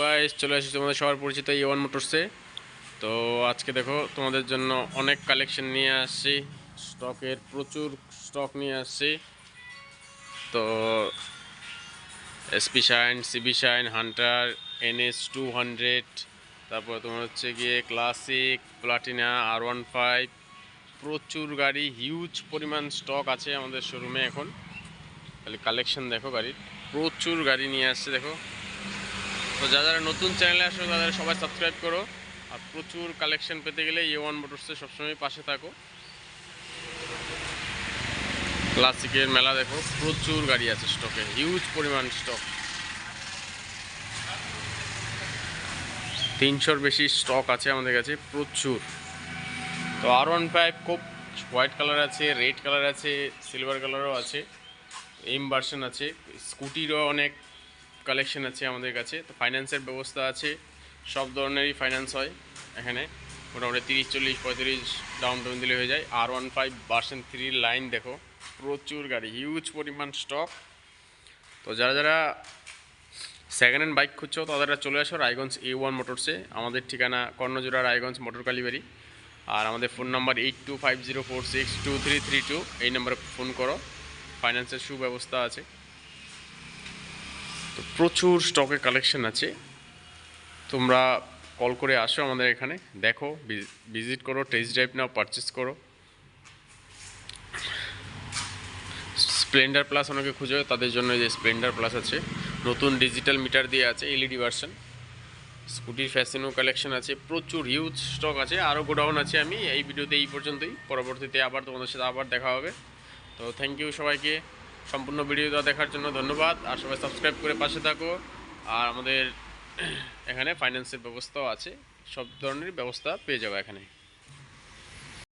Guys চলে আসি তোমাদের সবার পরিচিত A1 মোটরসে। তো আজকে দেখো তোমাদের জন্য অনেক কালেকশন নিয়ে আসছি, স্টকের প্রচুর স্টক নিয়ে আসছি। তো SP Shine, CB Shine, Hunter, NS 200, তারপর তোমার হচ্ছে গিয়ে ক্লাসিক, প্লাটিনা, R15, প্রচুর গাড়ি, হিউজ পরিমাণ স্টক আছে আমাদের শোরুমে এখন। খালি কালেকশন দেখো গাড়ির, প্রচুর গাড়ি নিয়ে আসছে দেখো। তো যারা যারা নতুন চ্যানেলে আসো তাদের সবাই সাবস্ক্রাইব করো, আর প্রচুর কালেকশন পেতে গেলে A1 মোটরসে সবসময় পাশে থাকো। ক্লাসিকের মেলা দেখো, প্রচুর গাড়ি আছে স্টকে, হিউজ পরিমাণ স্টক, 300-র বেশি স্টক আছে আমাদের কাছে, প্রচুর। তো R15 খুব হোয়াইট কালার আছে, রেড কালার আছে, সিলভার কালারও আছে, এম ভার্সন আছে। স্কুটিরও অনেক কালেকশন আছে আমাদের কাছে। তো ফাইন্যান্সের ব্যবস্থা আছে, সব ধরনেরই ফাইন্যান্স হয় এখানে। মোটামুটি 30, 40, 45 ডাউন পেমেন্ট দিলে হয়ে যায়। R15 ভার্সন 3 লাইন দেখো, প্রচুর গাড়ি, হিউজ পরিমাণ স্টক। তো যারা যারা সেকেন্ড হ্যান্ড বাইক খুঁজছো তারা চলে আসো রায়গঞ্জ A1 মোটরসে। আমাদের ঠিকানা কর্ণজোড়া, রায়গঞ্জ, মোটর কালীবাড়ি। আর আমাদের ফোন নাম্বার 8250462332, এই নাম্বারে ফোন করো। ফাইন্যান্সের সুব্যবস্থা আছে। তো প্রচুর স্টকের কালেকশন আছে, তোমরা কল করে আসো আমাদের এখানে, দেখো, ভিজিট করো, টেস্ট ড্রাইভ নাও, পারচেস করো। স্প্লেন্ডার প্লাস অনেকে খুঁজে, তাদের জন্য যে স্প্লেন্ডার প্লাস আছে, নতুন ডিজিটাল মিটার দিয়ে আছে, LED ভার্সন। স্কুটির ফ্যাশনও কালেকশন আছে, প্রচুর হিউজ স্টক আছে, আরও গোডাউন আছে। আমি এই ভিডিওতে এই পর্যন্তই, পরবর্তীতে আবার তোমাদের সাথে আবার দেখা হবে। তো থ্যাংক ইউ সবাইকে, সম্পূর্ণ ভিডিওটা দেখার জন্য ধন্যবাদ। আর সবাই সাবস্ক্রাইব করে পাশে থাকো। আর আমাদের এখানে ফাইন্যান্সের ব্যবস্থাও আছে, সব ধরনের ব্যবস্থা পেয়ে যাবে এখানে।